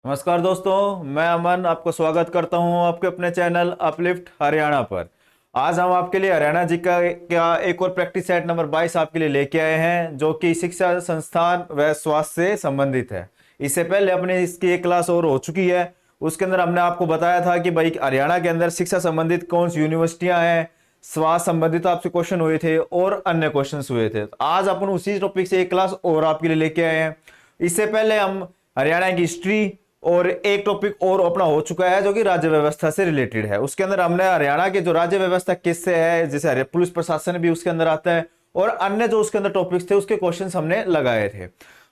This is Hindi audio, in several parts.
नमस्कार दोस्तों, मैं अमन आपको स्वागत करता हूं आपके अपने चैनल अपलिफ्ट हरियाणा पर। आज हम आपके लिए हरियाणा जी का एक और प्रैक्टिस सेट नंबर 22 आपके लिए लेके आए हैं, जो कि शिक्षा संस्थान व स्वास्थ्य से संबंधित है। इससे पहले अपने इसकी एक क्लास और हो चुकी है, उसके अंदर हमने आपको बताया था कि भाई हरियाणा के अंदर शिक्षा संबंधित कौन सी यूनिवर्सिटियां हैं, स्वास्थ्य संबंधित आपसे क्वेश्चन हुए थे और अन्य क्वेश्चन हुए थे। तो आज अपन उसी टॉपिक से एक क्लास और आपके लिए लेके आए हैं। इससे पहले हम हरियाणा की हिस्ट्री और एक टॉपिक और अपना हो चुका है, जो कि राज्य व्यवस्था से रिलेटेड है। उसके अंदर हमने हरियाणा की जो राज्य व्यवस्था किससे है, जैसे पुलिस प्रशासन भी उसके अंदर आता है, और अन्य जो उसके अंदर टॉपिक्स थे उसके क्वेश्चंस हमने लगाए थे।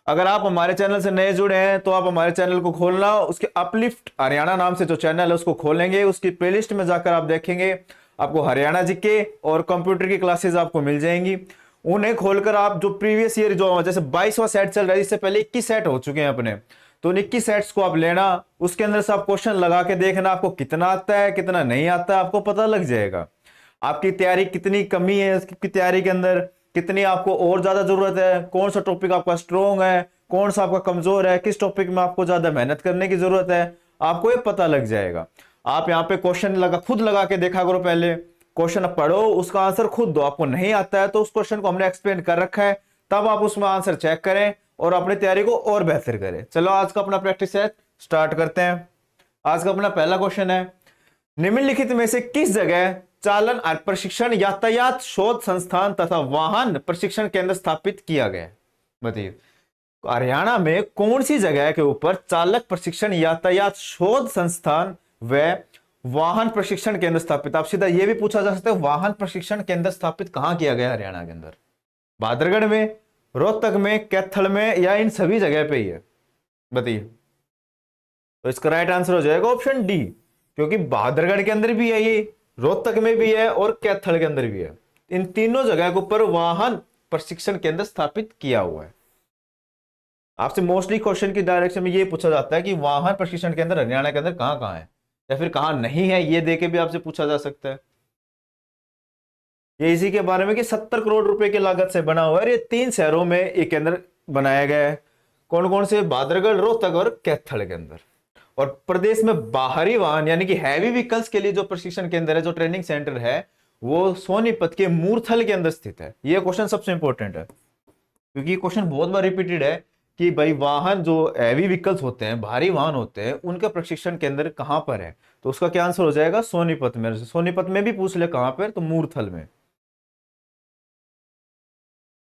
अगर आप हमारे चैनल से नए जुड़े हैं तो आप हमारे चैनल को खोलना, उसके अपलिफ्ट हरियाणा नाम से जो चैनल है उसको खोलेंगे, उसकी प्लेलिस्ट में जाकर आप देखेंगे, आपको हरियाणा जीके और कंप्यूटर की क्लासेस आपको मिल जाएंगी। उन्हें खोलकर आप जो प्रीवियस ईयर जो जैसे 22वां सेट चल रहा है, इससे पहले 21 सेट हो चुके हैं अपने, तो 21 सेट्स को आप लेना, उसके अंदर से आप क्वेश्चन लगा के देखना आपको कितना आता है कितना नहीं आता है, आपको पता लग जाएगा आपकी तैयारी कितनी कमी है, उसकी तैयारी के अंदर कितनी आपको और ज्यादा जरूरत है, कौन सा टॉपिक आपका स्ट्रोंग है, कौन सा आपका कमजोर है, किस टॉपिक में आपको ज्यादा मेहनत करने की जरूरत है, आपको ये पता लग जाएगा। आप यहाँ पे क्वेश्चन खुद लगा के देखा करो, पहले क्वेश्चन पढ़ो, उसका आंसर खुद दो। आपको नहीं आता है तो उस क्वेश्चन को हमने एक्सप्लेन कर रखा है, तब आप उसमें आंसर चेक करें और अपनी तैयारी को और बेहतर करें। चलो आज का अपना प्रैक्टिस सेट स्टार्ट करते हैं। आज का अपना पहला क्वेश्चन है, निम्नलिखित में से किस जगह चालन और प्रशिक्षण यातायात शोध संस्थान तथा वाहन प्रशिक्षण केंद्र स्थापित किया गया? बताइए, हरियाणा में कौन सी जगह के ऊपर चालक प्रशिक्षण यातायात शोध संस्थान व वाहन प्रशिक्षण केंद्र स्थापित? आप सीधा यह भी पूछा जा सकता है, वाहन प्रशिक्षण केंद्र स्थापित कहां किया गया हरियाणा के अंदर? बादरगढ़ में, रोहतक में, कैथल में, या इन सभी जगह पे ही है? बताइए। तो इसका राइट आंसर हो जाएगा ऑप्शन डी, क्योंकि बहादुरगढ़ के अंदर भी है ये, रोहतक में भी है और कैथल के अंदर भी है। इन तीनों जगह के ऊपर वाहन प्रशिक्षण केंद्र स्थापित किया हुआ है। आपसे मोस्टली क्वेश्चन की डायरेक्शन में ये पूछा जाता है कि वाहन प्रशिक्षण केंद्र हरियाणा के अंदर कहां कहां है, या फिर कहां नहीं है, ये देके भी आपसे पूछा जा सकता है। ये इसी के बारे में कि 70 करोड़ रुपए की लागत से बना हुआ है, ये 3 शहरों में ये केंद्र बनाया गया है। कौन कौन से? बादरगढ़, रोहतक और कैथल के अंदर। और प्रदेश में बाहरी वाहन यानी कि हैवी व्हीकल्स के लिए जो प्रशिक्षण केंद्र है, जो ट्रेनिंग सेंटर है, वो सोनीपत के मूर्थल के अंदर स्थित है। ये क्वेश्चन सबसे इंपॉर्टेंट है, क्योंकि ये क्वेश्चन बहुत बार रिपीटेड है कि भाई वाहन जो हैवी व्हीकल्स होते हैं, भारी वाहन होते हैं, उनका प्रशिक्षण केंद्र कहां पर है? तो उसका क्या आंसर हो जाएगा? सोनीपत में। सोनीपत में भी पूछ ले कहां पर, तो मूर्थल में।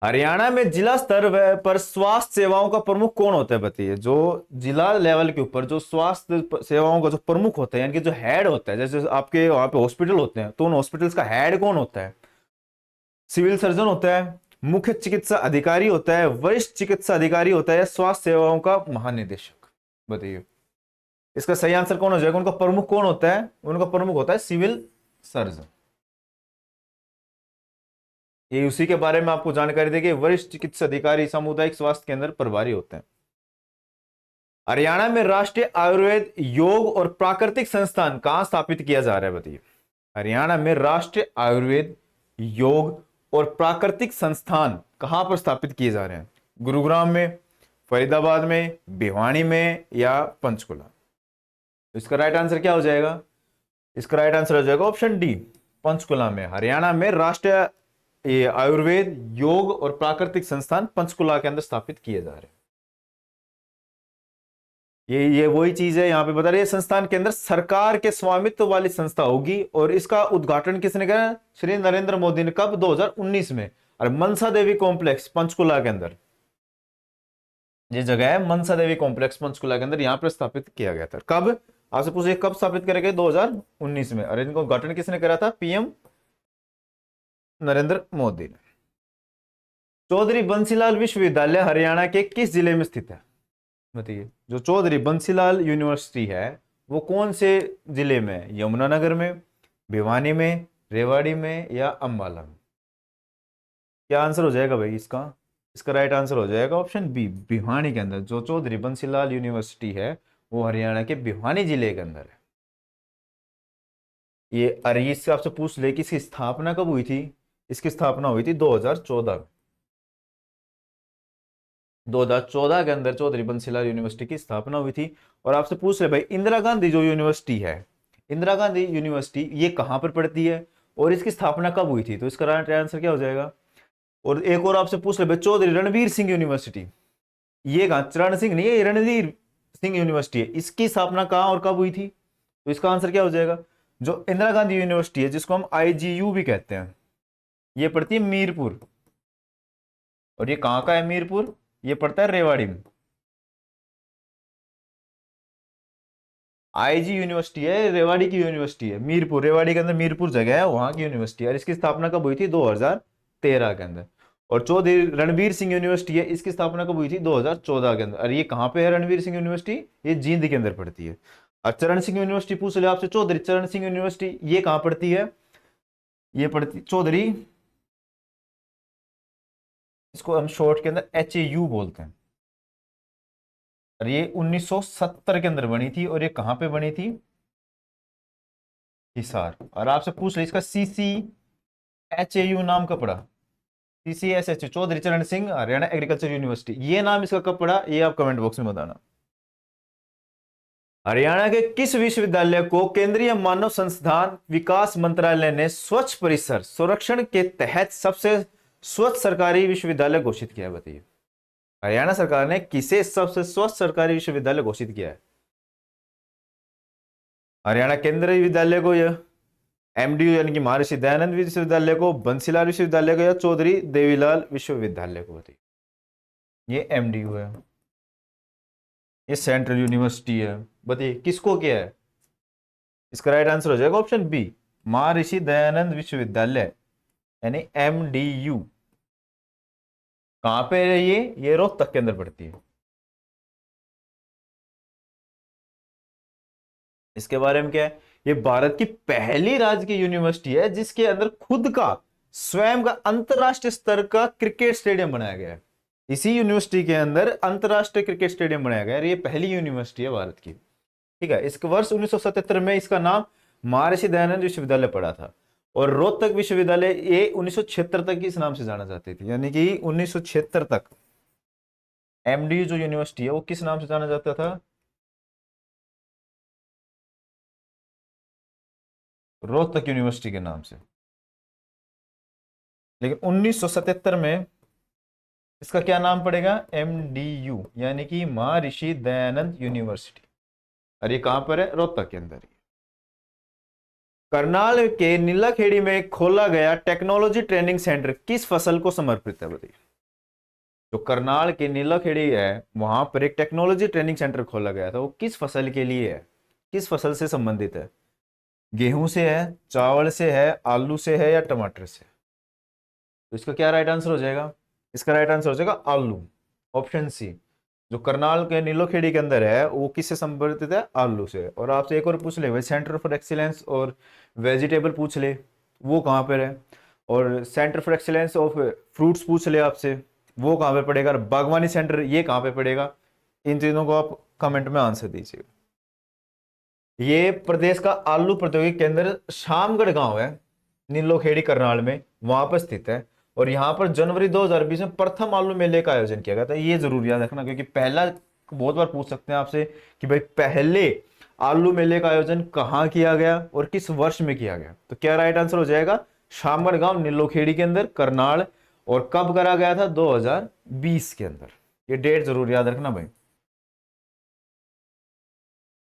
हरियाणा में जिला स्तर पर स्वास्थ्य सेवाओं का प्रमुख कौन होता है? बताइए। जो जिला लेवल के ऊपर जो स्वास्थ्य सेवाओं का जो प्रमुख होता है, यानी कि जो हेड होता है, जैसे आपके वहां पे हॉस्पिटल होते हैं, तो उन हॉस्पिटल्स का हेड कौन होता है? सिविल सर्जन होता है, मुख्य चिकित्सा अधिकारी होता है, वरिष्ठ चिकित्सा अधिकारी होता है, या स्वास्थ्य सेवाओं का महानिदेशक? बताइए, इसका सही आंसर कौन हो जाएगा? उनका प्रमुख कौन होता है? उनका प्रमुख होता है सिविल सर्जन। ये उसी के बारे में आपको जानकारी देगी, वरिष्ठ चिकित्सा अधिकारी सामुदायिक स्वास्थ्य केंद्र प्रभारी होते हैं। हरियाणा में राष्ट्रीय आयुर्वेद योग और प्राकृतिक संस्थान कहां स्थापित किया जा रहा है? बताइए। हरियाणा में राष्ट्रीय आयुर्वेद योग और प्राकृतिक संस्थान कहां पर स्थापित किए जा रहे हैं? गुरुग्राम में, फरीदाबाद में, भिवानी में, या पंचकुला? तो इसका राइट आंसर क्या हो जाएगा? इसका राइट आंसर हो जाएगा ऑप्शन डी, पंचकुला में। हरियाणा में राष्ट्रीय ये आयुर्वेद योग और प्राकृतिक संस्थान पंचकुला के अंदर स्थापित किए जा रहे हैं। ये वही चीज है, यहां पे बता रहे हैं संस्थान के अंदर सरकार के स्वामित्व वाली संस्था होगी, और इसका उद्घाटन किसने करा? श्री नरेंद्र मोदी ने। कब? 2019 में। और मनसा देवी कॉम्प्लेक्स पंचकुला के अंदर, ये जगह है मनसा देवी कॉम्प्लेक्स पंचकुला के अंदर, यहां पर स्थापित किया गया था। कब? आपसे पूछे कब स्थापित करे गए? 2019 में। और इनको उद्घाटन किसने करा था? पीएम नरेंद्र मोदी ने। चौधरी बंसीलाल विश्वविद्यालय हरियाणा के किस जिले में स्थित है? बताइए। जो चौधरी बंसीलाल यूनिवर्सिटी है वो कौन से जिले में है? यमुनानगर में, भिवानी में, रेवाड़ी में, या अंबाला में? क्या आंसर हो जाएगा भाई इसका? इसका राइट आंसर हो जाएगा ऑप्शन बी, भिवानी के अंदर। जो चौधरी बंसीलाल यूनिवर्सिटी है वो हरियाणा के भिवानी जिले के अंदर है। ये अरे इससे आपसे पूछ ले कि इसकी स्थापना कब हुई थी? इसकी स्थापना हुई थी 2014 में। 2014 के अंदर चौधरी बंसीलाल यूनिवर्सिटी की स्थापना हुई थी। और आपसे पूछ रहे भाई इंदिरा गांधी जो यूनिवर्सिटी है, इंदिरा गांधी यूनिवर्सिटी ये कहां पर पड़ती है और इसकी स्थापना कब हुई थी, तो इसका राइट आंसर क्या हो जाएगा। और एक और आपसे पूछ रहे भाई चौधरी रणवीर सिंह यूनिवर्सिटी, ये कहां, चरण सिंह नहीं है, ये रणवीर सिंह यूनिवर्सिटी है, इसकी स्थापना कहां और कब हुई थी, तो इसका आंसर क्या हो जाएगा। जो इंदिरा गांधी यूनिवर्सिटी है जिसको हम IGU भी कहते हैं, ये पड़ती है मीरपुर। और ये कहां का है मीरपुर, ये पड़ता है रेवाड़ी में। IG यूनिवर्सिटी है, रेवाड़ी की यूनिवर्सिटी है, मीरपुर, रेवाड़ी के अंदर मीरपुर जगह है, वहां की यूनिवर्सिटी है। और इसकी स्थापना कब हुई थी, 2013 के अंदर। और चौधरी रणवीर सिंह यूनिवर्सिटी है, इसकी स्थापना कब हुई थी, 2014 के अंदर। और ये कहां पे है रणवीर सिंह यूनिवर्सिटी, ये जींद के अंदर पड़ती है। और चरण सिंह यूनिवर्सिटी पूछ ले आपसे, चौधरी चरण सिंह यूनिवर्सिटी ये कहां पड़ती है, ये पड़ती चौधरी, इसको हम शॉर्ट के अंदर HAU बोलते हैं। और ये 1970 के अंदर बनी थी। और ये कहां पे बनी थी, हिसार। और आपसे पूछ ले इसका CCHAU नाम कब पड़ा, CCSH, चौधरी चरण सिंह हरियाणा एग्रीकल्चर यूनिवर्सिटी, ये नाम इसका कब पड़ा, ये आप कमेंट बॉक्स में बताना। हरियाणा के किस विश्वविद्यालय को केंद्रीय मानव संसाधन विकास मंत्रालय ने स्वच्छ परिसर संरक्षण के तहत सबसे स्वच्छ सरकारी विश्वविद्यालय घोषित किया है, बताइए। हरियाणा सरकार ने किसे सबसे स्वच्छ सरकारी विश्वविद्यालय घोषित किया है। हरियाणा केंद्रीय विद्यालय को, या MDU यानी कि महर्षि दयानंद विश्वविद्यालय को, बंसीलाल विश्वविद्यालय को, या चौधरी देवीलाल विश्वविद्यालय को, बताइए। ये MDU है, ये सेंट्रल यूनिवर्सिटी है, बताइए किसको क्या है। इसका राइट आंसर हो जाएगा ऑप्शन बी, महर्षि दयानंद विश्वविद्यालय यानी MDU। कहां पे है ये रोहतक के अंदर पड़ती है। इसके बारे में क्या है, ये भारत की पहली राजकीय यूनिवर्सिटी है जिसके अंदर खुद का स्वयं का अंतरराष्ट्रीय स्तर का क्रिकेट स्टेडियम बनाया गया है। इसी यूनिवर्सिटी के अंदर अंतरराष्ट्रीय क्रिकेट स्टेडियम बनाया गया है। ये पहली यूनिवर्सिटी है भारत की, ठीक है। इसके वर्ष 1977 में इसका नाम महर्षि दयानंद विश्वविद्यालय पड़ा था। और रोहतक विश्वविद्यालय ये 1976 तक इस नाम से जाना जाती थी, यानी कि 1976 तक MDU जो यूनिवर्सिटी है वो किस नाम से जाना जाता था, रोहतक यूनिवर्सिटी के नाम से। लेकिन 1977 में इसका क्या नाम पड़ेगा, MDU यानी कि महर्षि दयानंद यूनिवर्सिटी। और ये कहां पर है, रोहतक के अंदर। करनाल के नीलाखेड़ी में खोला गया टेक्नोलॉजी ट्रेनिंग सेंटर किस फसल को समर्पित है, बताइए। जो करनाल के नीलाखेड़ी है वहां पर एक टेक्नोलॉजी ट्रेनिंग सेंटर खोला गया था, वो किस फसल के लिए है, किस फसल से संबंधित है। गेहूं से है, चावल से है, आलू से है, या टमाटर से। तो इसका क्या राइट आंसर हो जाएगा, इसका राइट आंसर हो जाएगा आलू, ऑप्शन सी। जो करनाल के नीलोखेड़ी के अंदर है वो किससे संबंधित है, आलू से। और आपसे एक और पूछ ले भाई सेंटर फॉर एक्सीलेंस और वेजिटेबल पूछ ले, वो कहाँ पर है। और centre for excellence of fruits पूछ ले आपसे, वो कहाँ पे पड़ेगा। और बागवानी सेंटर ये कहाँ पे पड़ेगा। इन चीजों को आप कमेंट में आंसर दीजिएगा। ये प्रदेश का आलू प्रौद्योगिकी केंद्र शामगढ़ गांव है, नीलोखेड़ी करनाल में, वहां पर स्थित है। और यहाँ पर जनवरी 2020 में प्रथम आलू मेले का आयोजन किया गया था। ये जरूर याद रखना क्योंकि पहला बहुत बार पूछ सकते हैं आपसे कि भाई पहले आलू मेले का आयोजन कहाँ किया गया और किस वर्ष में किया गया। तो क्या राइट आंसर हो जाएगा, शामगढ़ गांव नीलोखेड़ी के अंदर करनाल। और कब करा गया था, 2020 के अंदर। ये डेट जरूर याद रखना भाई।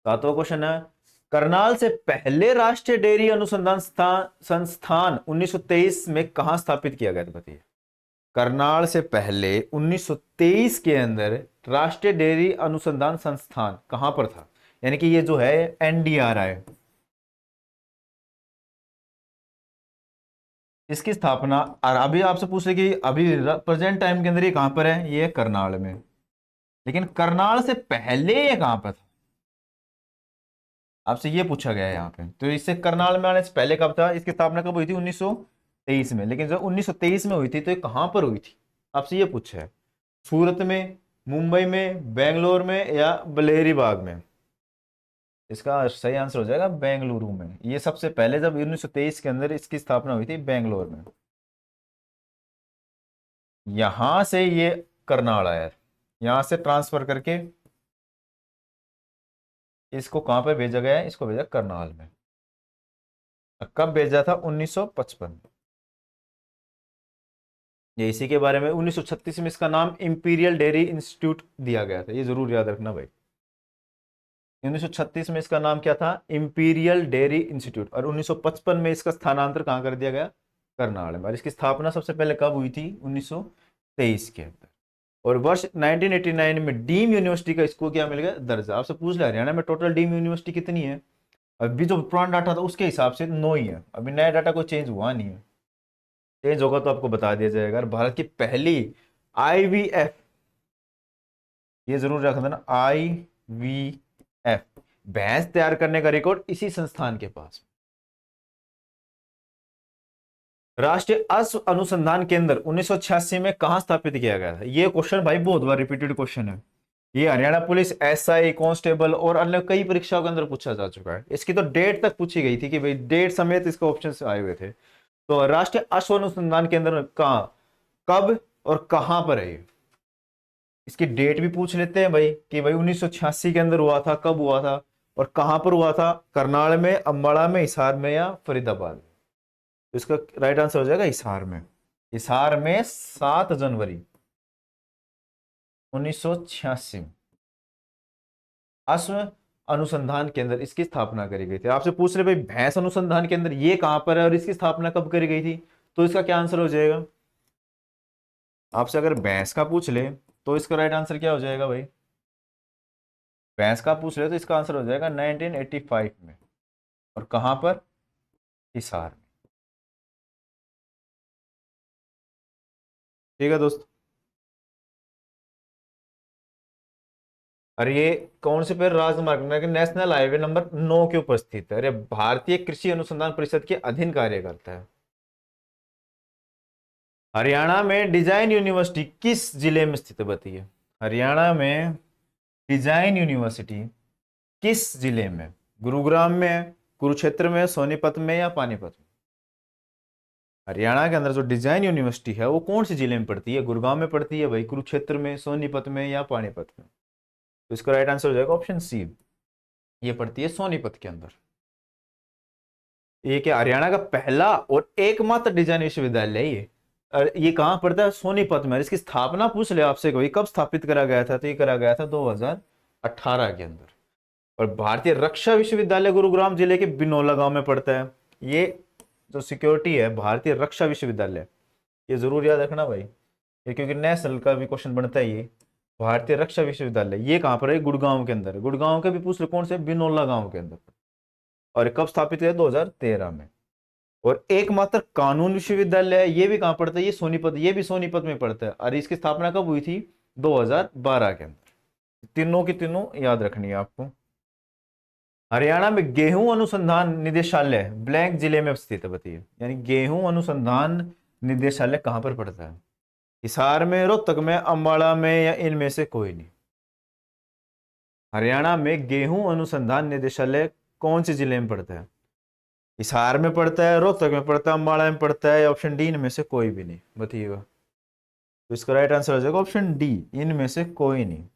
सातवां क्वेश्चन है, करनाल से पहले राष्ट्रीय डेयरी अनुसंधान संस्थान 1923 में कहां स्थापित किया गया था, बताइए। करनाल से पहले 1923 के अंदर राष्ट्रीय डेयरी अनुसंधान संस्थान कहां पर था, यानी कि ये जो है NDRI, इसकी स्थापना। और अभी आपसे पूछ रहे कि अभी प्रेजेंट टाइम के अंदर ये कहां पर है, ये करनाल में। लेकिन करनाल से पहले ये कहां पर था, आपसे ये पूछा गया है यहाँ पे। तो इससे करनाल में आने से पहले कब था, इसकी स्थापना कब हुई थी, 1923 में। लेकिन जब 1923 में हुई थी तो ये कहां पर हुई थी, आपसे ये पूछा है। सूरत में, मुंबई में, बेंगलोर में, या बलेरी बाग में। इसका सही आंसर हो जाएगा बेंगलुरु में। ये सबसे पहले जब 1923 के अंदर इसकी स्थापना हुई थी बेंगलोर में, यहां से ये करनाल आया। यहां से ट्रांसफर करके इसको कहां पे भेजा गया है, इसको भेजा करनाल में। कब भेजा था? 1955। ये इसी के बारे में 1936 में इसका नाम इंपीरियल डेयरी इंस्टीट्यूट दिया गया था, ये जरूर याद रखना भाई। 1936 में इसका नाम क्या था? Imperial dairy institute. और 1955 में इसका स्थानांतरण कहाँ कर दिया गया? करनाल में। और इसकी स्थापना सबसे पहले कब हुई थी? 1923 के अंदर। और वर्ष 1989 में डीम यूनिवर्सिटी का इसको क्या मिल गया? दर्जा। आपसे पूछ लिया हरियाणा में टोटल डीम यूनिवर्सिटी कितनी है? अभी जो पुराना डाटा था उसके हिसाब से 9 ही है, अभी नया डाटा कोई चेंज हुआ नहीं है। चेंज होगा तो आपको बता दिया जाएगा। और भारत की पहली IVF, ये जरूर रख देना, IVF भैंस तैयार करने का रिकॉर्ड इसी संस्थान के पास। राष्ट्रीय अश्व अनुसंधान केंद्र 1986 में कहां स्थापित किया गया था? ये क्वेश्चन भाई बहुत बार रिपीटेड क्वेश्चन है। ये हरियाणा पुलिस, SI, कांस्टेबल और अन्य कई परीक्षाओं के अंदर पूछा जा चुका है। इसकी तो डेट तक पूछी गई थी कि भाई डेट समेत इसके ऑप्शन आए हुए थे। तो राष्ट्रीय अश्व अनुसंधान केंद्र कहां, कब और कहां पर है ये? इसकी डेट भी पूछ लेते हैं भाई कि भाई 1986 के अंदर हुआ था, कब हुआ था और कहां पर हुआ था? करनाल में, अंबाला में, हिसार में या फरीदाबाद में? तो इसका राइट आंसर हो जाएगा हिसार में। हिसार में 7 जनवरी 1986 में अश्व अनुसंधान केंद्र इसकी स्थापना करी गई थी। आपसे पूछ रहे भाई भैंस अनुसंधान केंद्र ये कहां पर है और इसकी स्थापना कब करी गई थी? तो इसका क्या आंसर हो जाएगा? आपसे अगर भैंस का पूछ ले तो इसका राइट आंसर क्या हो जाएगा भाई? भैंस का पूछ ले तो इसका आंसर हो जाएगा 1985 में। और कहां पर? हिसार में। ठीक है दोस्त। और ये कौन से पर राजमार्ग नेशनल हाईवे नंबर 9 के ऊपर स्थित है? अरे भारतीय कृषि अनुसंधान परिषद के अधीन कार्य करता है। हरियाणा में डिजाइन यूनिवर्सिटी किस जिले में स्थित है बताइए? हरियाणा में डिजाइन यूनिवर्सिटी किस जिले में? गुरुग्राम में, कुरुक्षेत्र में, सोनीपत में या पानीपत में? हरियाणा के अंदर जो डिजाइन यूनिवर्सिटी है वो कौन से जिले में पड़ती है? गुरुग्राम में पड़ती है भाई, कुरुक्षेत्र में, सोनीपत में या पानीपत में? तो इसका राइट आंसर हो जाएगा ऑप्शन सी, ये पड़ती है सोनीपत के अंदर। ये क्या हरियाणा का पहला और एकमात्र डिजाइन विश्वविद्यालय है ये। और ये कहाँ पड़ता है? सोनीपत में। इसकी स्थापना पूछ ले आपसे कोई कब स्थापित करा गया था? तो ये करा गया था 2018 के अंदर। और भारतीय रक्षा विश्वविद्यालय गुरुग्राम जिले के बिनोला गांव में पड़ता है। ये जो सिक्योरिटी है, भारतीय रक्षा विश्वविद्यालय, ये जरूर याद रखना भाई, ये क्योंकि नेशनल का भी क्वेश्चन बनता है। ये भारतीय रक्षा विश्वविद्यालय ये कहाँ पर है? गुड़गांव के अंदर है। गुड़गांव के भी पूछ लो कौन से? बिनोला गांव के अंदर। और कब स्थापित किया? 2013 में। और एकमात्र कानून विश्वविद्यालय है, ये भी कहां पड़ता है? ये सोनीपत, ये भी सोनीपत में पड़ता है। और इसकी स्थापना कब हुई थी? 2012 के अंदर। तीनों की तीनों याद रखनी है आपको। हरियाणा में गेहूं अनुसंधान निदेशालय ब्लैंक जिले में स्थित है बताइए। यानी गेहूं अनुसंधान निदेशालय कहां पर पड़ता है? हिसार में, रोहतक में, अंबाला में या इनमें से कोई नहीं? हरियाणा में गेहूं अनुसंधान निदेशालय कौन से जिले में पड़ता है? हिसार में पड़ता है, रोहतक में पड़ता है, अम्बाड़ा में पड़ता है, या ऑप्शन डी इनमें से कोई भी नहीं? बताइएगा। तो इसका राइट आंसर हो जाएगा ऑप्शन डी, इनमें से कोई नहीं।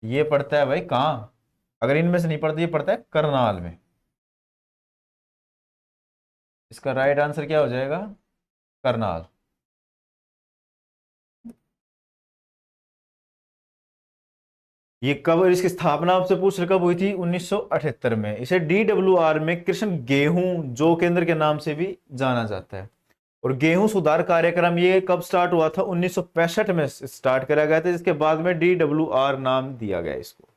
ये पड़ता है भाई कहाँ? अगर इनमें से नहीं पड़ता, ये पड़ता है करनाल में। इसका राइट आंसर क्या हो जाएगा? करनाल। ये कब, इसकी स्थापना आपसे पूछ रहे कब हुई थी? 1978 में। इसे DWR में कृष्ण गेहूं जो केंद्र के नाम से भी जाना जाता है। और गेहूं सुधार कार्यक्रम ये कब स्टार्ट हुआ था? 1965 में स्टार्ट करा गया था, जिसके बाद में DWR नाम दिया गया इसको।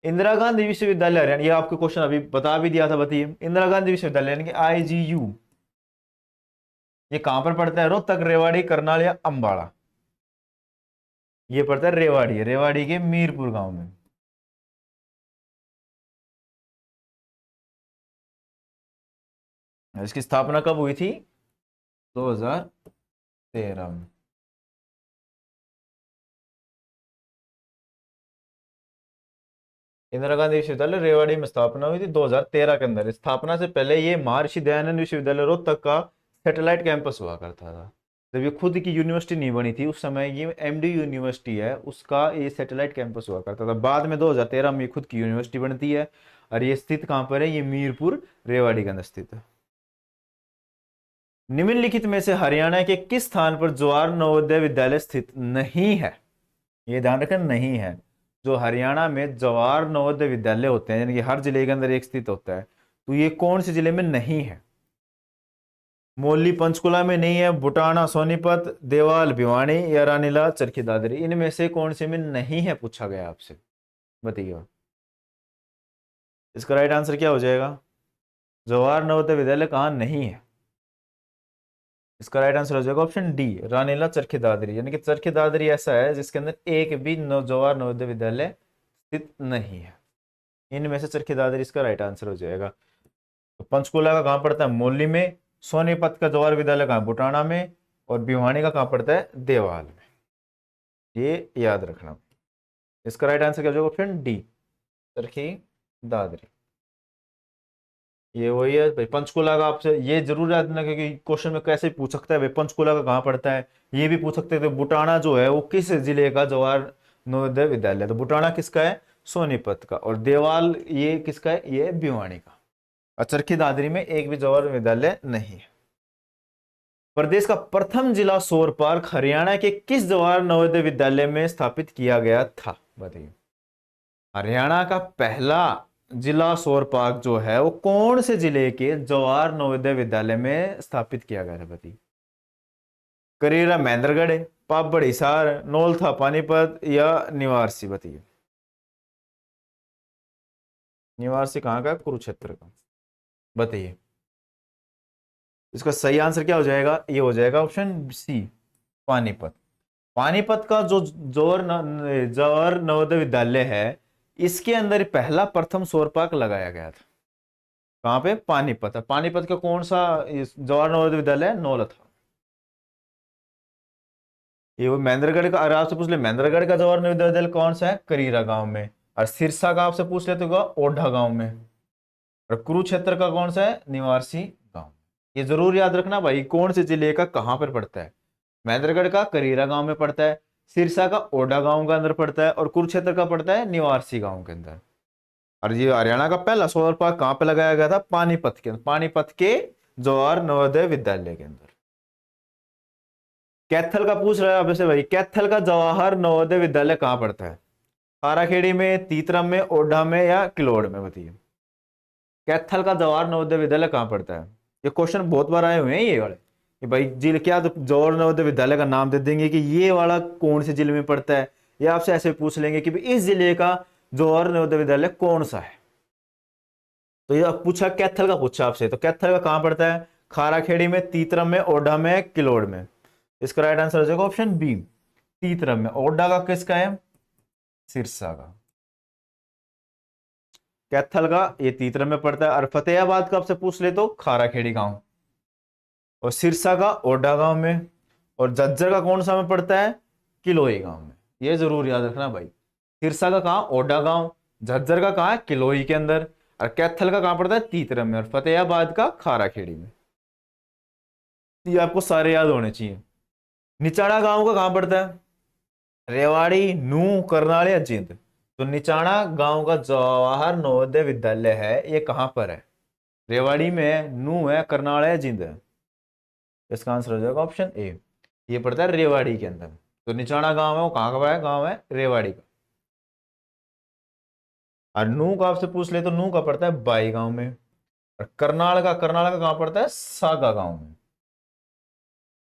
इंदिरा गांधी विश्वविद्यालय हरियाणा, ये आपको क्वेश्चन अभी बता भी दिया था, बताइए। इंदिरा गांधी विश्वविद्यालय यानी कि IGU, ये कहां पर पड़ता है? रोहतक, रेवाड़ी, करनाल या अंबाला? ये पड़ता है रेवाड़ी, रेवाड़ी के मीरपुर गांव में। इसकी स्थापना कब हुई थी? 2013 में। इंदिरा गांधी विश्वविद्यालय रेवाड़ी में स्थापना हुई थी 2013 के अंदर। स्थापना से पहले ये महर्षि दयानंद विश्वविद्यालय रोहतक का सैटेलाइट कैंपस हुआ करता था। जब ये खुद की यूनिवर्सिटी नहीं बनी थी उस समय ये एमडी यूनिवर्सिटी है, उसका ये सैटेलाइट कैंपस हुआ करता था। बाद में 2013 में ये खुद की यूनिवर्सिटी बनती है। और ये स्थित कहाँ पर है? ये मीरपुर रेवाड़ी के अंदर स्थित है। निम्नलिखित में से हरियाणा के किस स्थान पर जवाहर नवोदय विद्यालय स्थित नहीं है? ये ध्यान रखें, नहीं है। जो हरियाणा में जवाहर नवोदय विद्यालय होते हैं, यानी कि हर जिले के अंदर एक स्थित होता है, तो ये कौन से जिले में नहीं है? मोली पंचकुला में नहीं है, बुटाना सोनीपत, देवाल भिवानी या रानीला चरखी दादरी, इनमें से कौन से में नहीं है पूछा गया आपसे, बताइए। इसका राइट आंसर क्या हो जाएगा? जवाहर नवोदय विद्यालय कहाँ नहीं है? इसका राइट आंसर हो जाएगा ऑप्शन डी, रानीला चरखी दादरी। यानी कि चरखी दादरी ऐसा है जिसके अंदर एक भी जवाहर नवोदय विद्यालय स्थित नहीं है। इनमें से चरखी दादरी इसका राइट आंसर हो जाएगा। तो पंचकुला का कहाँ पड़ता है? मोली में। सोनीपत का जवाहर विद्यालय कहाँ? बुटाना में। और भिवानी का कहाँ पड़ता है? देवाल में। ये याद रखना। इसका राइट आंसर क्या हो जाएगा? Option D, Charkhi Dadri. ये वही है भाई। पंचकुला का आपसे ये जरूर याद रखना, क्योंकि क्वेश्चन में कैसे पूछ सकता है भाई पंचकुला का कहाँ पड़ता है, ये भी पूछ सकते हैं। तो बुटाना जो है वो किस जिले का जवाहर नवोदय विद्यालय? तो बुटाना किसका है? सोनीपत का। और देवाल ये किसका है? ये भिवानी का। और चरखी दादरी में एक भी जवाहर विद्यालय नहीं है। प्रदेश का प्रथम जिला सौर पार्क हरियाणा के किस जवाहर नवोदय विद्यालय में स्थापित किया गया था? बताइए। हरियाणा का पहला जिला सौर पार्क जो है वो कौन से जिले के जवाहर नवोदय विद्यालय में स्थापित किया गया था? बताइए। करेरा महेंद्रगढ़, पापड़ हिसार, नौलथा पानीपत या निवारसी? बताइए। निवारसी कहाँ का? कुरुक्षेत्र का। बताइए। इसका सही आंसर क्या हो जाएगा? ये हो जाएगा ऑप्शन सी, पानीपत। पानीपत का जो जवाहर नवोदय विद्यालय है, इसके अंदर पहला प्रथम सौर पार्क लगाया गया था। कहाँ पे? पानीपत। पानीपत का कौन सा जवाहर नवोदय विद्यालय? नौलथा। ये वो महेंद्रगढ़ का, अगर आपसे पूछ ले महेंद्रगढ़ का जवाहर नवोदय विद्यालय कौन सा है? करीरा गांव में। और सिरसा का आपसे पूछ ले तो ओढ़ा गांव में। और कुरुक्षेत्र का कौन सा है? निवासी गांव। ये जरूर याद रखना भाई, कौन से जिले का कहां पर पड़ता है। महेंद्रगढ़ का करीरा गांव में पड़ता है, सिरसा का ओढ़ा गांव के अंदर पड़ता है, और कुरुक्षेत्र का पड़ता है निवासी गांव के अंदर। और ये हरियाणा का पहला सोलर पार्क कहां पे लगाया गया था? पानीपत के अंदर, पानीपत के जवाहर नवोदय विद्यालय के अंदर। कैथल का पूछ रहा है अब से भाई, कैथल का जवाहर नवोदय विद्यालय कहां पड़ता है? खाराखेड़ी में, तीतरम में, ओढ़ा में या किलोड़ में? बताइए। कैथल का जवाहर नवोदय विद्यालय कहां पड़ता है? ये क्वेश्चन बहुत बार आए हुए हैं ये वाले, कि भाई जिले क्या, तो जवाहर नवोदय विद्यालय का नाम दे देंगे कि ये वाला कौन से जिले में पड़ता है, या आपसे ऐसे पूछ लेंगे कि भाई इस जिले का जवाहर नवोदय विद्यालय कौन सा है। तो ये पूछा कैथल का, पूछा आपसे, तो कैथल का कहां पड़ता है? खाराखेड़ी में, तीतरम में, ओढ़ा में, किलोड़ में? इसका राइट आंसर हो जाएगा ऑप्शन बी, तीतरम में। ओढ़ा का किसका है? सिरसा का। कैथल का ये तीतरम में पड़ता है। और फतेहाबाद का आपसे पूछ ले तो खाराखेड़ी गांव, और सिरसा का ओढ़ा गांव में, और झज्जर का कौन सा में पड़ता है? किलोई गांव में। ये जरूर याद रखना भाई। सिरसा का कहा? ओढ़ा गांव। झज्जर का कहा है? किलोई के अंदर। और कैथल का कहां पड़ता है? तीतरम में। और फतेहाबाद का खाराखेड़ी में। ये आपको सारे याद होने चाहिए। निचाड़ा गांव का कहां पड़ता है? रेवाड़ी, नूह, करनाल या जींद? तो निचाणा गांव का जवाहर नवोदय विद्यालय है, ये कहां पर है? रेवाड़ी में है, नूह है, करनाल है, जींद है? इसका आंसर हो जाएगा ऑप्शन ए, ये पड़ता है रेवाड़ी के अंदर। तो निचाणा गांव है वो कहां का है? गांव है रेवाड़ी का। और नूह का आपसे पूछ ले तो नूह का पड़ता है बाई गांव में। और करनाल का कहां पड़ता है? सागा गांव में।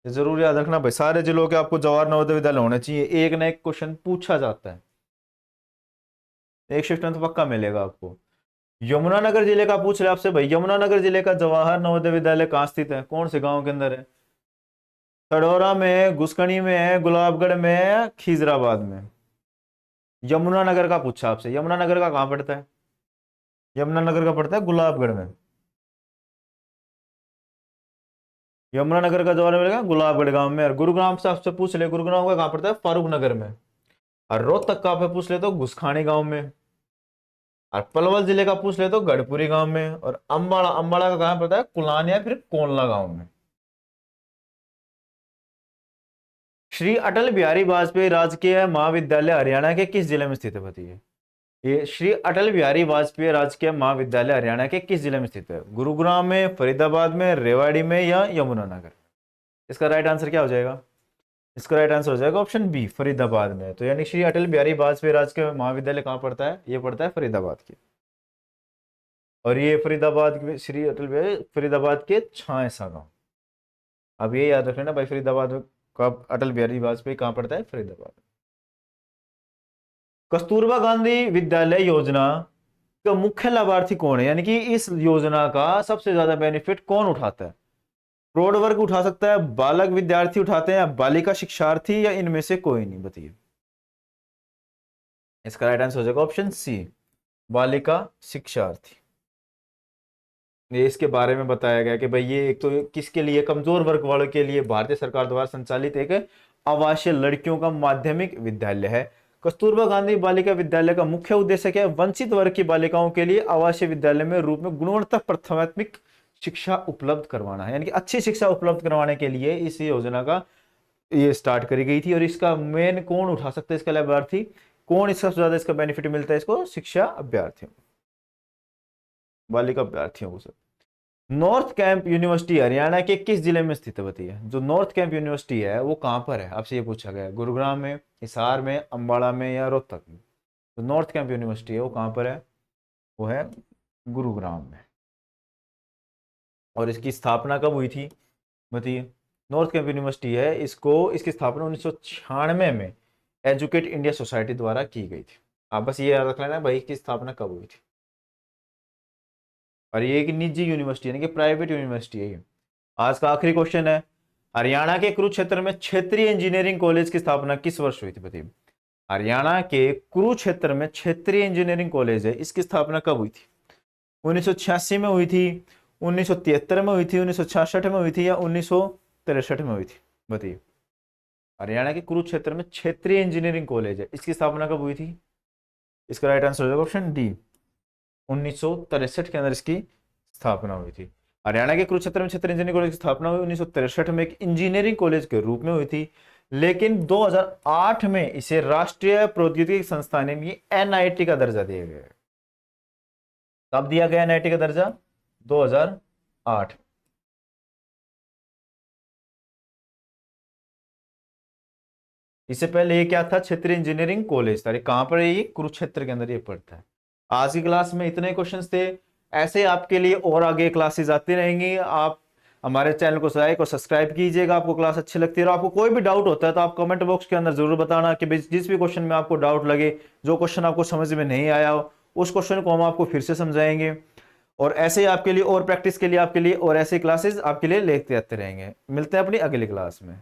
ये जरूर याद रखना भाई, सारे जिलों के आपको जवाहर नवोदय विद्यालय होने चाहिए, एक ना एक क्वेश्चन पूछा जाता है, एक शिफ्ट में तो पक्का मिलेगा आपको। यमुनानगर जिले का पूछ रहे आपसे भाई, यमुनानगर जिले का जवाहर नवोदय विद्यालय कहाँ स्थित है? कौन से गांव के अंदर है? सडोरा में, गुस्कणी में है, गुलाबगढ़ में है, खीजराबाद में? यमुनानगर का पूछा आपसे, यमुनानगर का कहां पड़ता है? यमुनानगर का पड़ता है गुलाबगढ़ में। यमुनानगर का जवाहर मिलेगा गुलाबगढ़ गांव में। और गुरुग्राम से आपसे पूछ ले, गुरुग्राम का कहां पड़ता है? फारूक नगर में। और रोहतक का पे पूछ ले तो घुसखानी गांव में। और पलवल जिले का पूछ ले तो गढ़पुरी गांव में। और अंबाला, अंबाला का कहां पड़ता है? कुलान या फिर कोनला गांव में? श्री अटल बिहारी वाजपेयी राजकीय महाविद्यालय हरियाणा के किस जिले में स्थित है, बताइए। ये श्री अटल बिहारी वाजपेयी राजकीय महाविद्यालय हरियाणा के किस जिले में स्थित है? गुरुग्राम में, फरीदाबाद में, रेवाड़ी में या यमुनानगर? इसका राइट आंसर क्या हो जाएगा? इसका राइट आंसर हो जाएगा ऑप्शन बी, फरीदाबाद में। तो यानी श्री अटल बिहारी वाजपेयी राजकीय महाविद्यालय कहाँ पड़ता है? ये पड़ता है फरीदाबाद के। और ये फरीदाबाद, श्री अटल बिहारी फरीदाबाद के छाएसा गांव। अब ये याद रख लेना भाई, फरीदाबाद का अटल बिहारी वाजपेयी कहाँ पड़ता है? फरीदाबाद। कस्तूरबा गांधी विद्यालय योजना का मुख्य लाभार्थी कौन है? यानी कि इस योजना का सबसे ज्यादा बेनिफिट कौन उठाता है? प्रौढ़ वर्ग उठा सकता है, बालक विद्यार्थी उठाते हैं, या बालिका शिक्षार्थी, या इनमें से कोई नहीं? बताइए। इसका राइट आंसर हो जाएगा ऑप्शन सी, बालिका शिक्षार्थी। ये इसके बारे में बताया गया कि भाई ये एक तो किसके लिए, कमजोर वर्ग वालों के लिए भारतीय सरकार द्वारा संचालित एक आवासीय लड़कियों का माध्यमिक विद्यालय है। कस्तूरबा गांधी बालिका विद्यालय का मुख्य उद्देश्य क्या है? वंचित वर्ग की बालिकाओं के लिए आवासीय विद्यालय में रूप में गुणवत्ता प्राथमिक शिक्षा उपलब्ध करवाना है। यानी कि अच्छी शिक्षा उपलब्ध करवाने के लिए इस योजना का ये स्टार्ट करी गई थी। और इसका मेन कौन उठा सकता है? इसका लाभार्थी कौन, इसका सबसे ज्यादा इसका बेनिफिट मिलता है इसको? शिक्षा अभ्यर्थियों, बालिका अभ्यर्थियों को। सब नॉर्थ कैंप यूनिवर्सिटी हरियाणा के किस जिले में स्थित है? बताइए। जो नॉर्थ कैंप यूनिवर्सिटी है वो कहां पर है? आपसे ये पूछा गया। गुरुग्राम में, हिसार में, अंबाला में या रोहतक में? तो नॉर्थ कैंप यूनिवर्सिटी है वो कहां पर है? वो है गुरुग्राम में। और इसकी स्थापना कब हुई थी? बताइए। नॉर्थ कैंप यूनिवर्सिटी है, इसकी स्थापना 1996 में एजुकेट इंडिया सोसाइटी द्वारा की गई थी। आप बस ये याद रख लेना भाई, इसकी स्थापना कब हुई थी। और ये एक निजी यूनिवर्सिटी यानी कि प्राइवेट यूनिवर्सिटी है। आज का आखिरी क्वेश्चन है, हरियाणा के कुरुक्षेत्र में क्षेत्रीय इंजीनियरिंग कॉलेज की स्थापना किस वर्ष हुई थी? बताइए। हरियाणा के कुरुक्षेत्र में क्षेत्रीय इंजीनियरिंग कॉलेज है, इसकी स्थापना कब हुई थी? 1986 में हुई थी, 1973 में हुई थी, 1966 में हुई थी, या 1963 में हुई थथी? बताइए। हरियाणा के कुरुक्षेत्र में क्षेत्रीय इंजीनियरिंग कॉलेज है, इसकी स्थापना कब हुई थी? इसका राइट आंसर हो जाएगा ऑप्शन डी, 1963 के अंदर इसकी स्थापना हुई थी। हरियाणा के कुरुक्षेत्र में क्षेत्रीय इंजीनियरिंग कॉलेज की स्थापना हुई 1963 में एक इंजीनियरिंग कॉलेज के रूप में हुई थी। लेकिन 2008 में इसे राष्ट्रीय प्रौद्योगिकी संस्थान यानी एनआईटी का दर्जा दिया गया। कब दिया गया एनआईटी का दर्जा? 2008। इससे पहले ये क्या था? क्षेत्रीय इंजीनियरिंग कॉलेज था। कहां पर है ये? कुरुक्षेत्र के अंदर ये पड़ता है। आज की क्लास में इतने क्वेश्चंस थे। ऐसे आपके लिए और आगे क्लासेस आती रहेंगी। आप हमारे चैनल को लाइक और सब्सक्राइब कीजिएगा। आपको क्लास अच्छी लगती है और आपको कोई भी डाउट होता है तो आप कमेंट बॉक्स के अंदर जरूर बताना कि जिस भी क्वेश्चन में आपको डाउट लगे, जो क्वेश्चन आपको समझ में नहीं आया हो, उस क्वेश्चन को हम आपको फिर से समझाएंगे। और ऐसे ही आपके लिए और प्रैक्टिस के लिए आपके लिए और ऐसे क्लासेस आपके लिए लेते आते रहेंगे। मिलते हैं अपनी अगली क्लास में।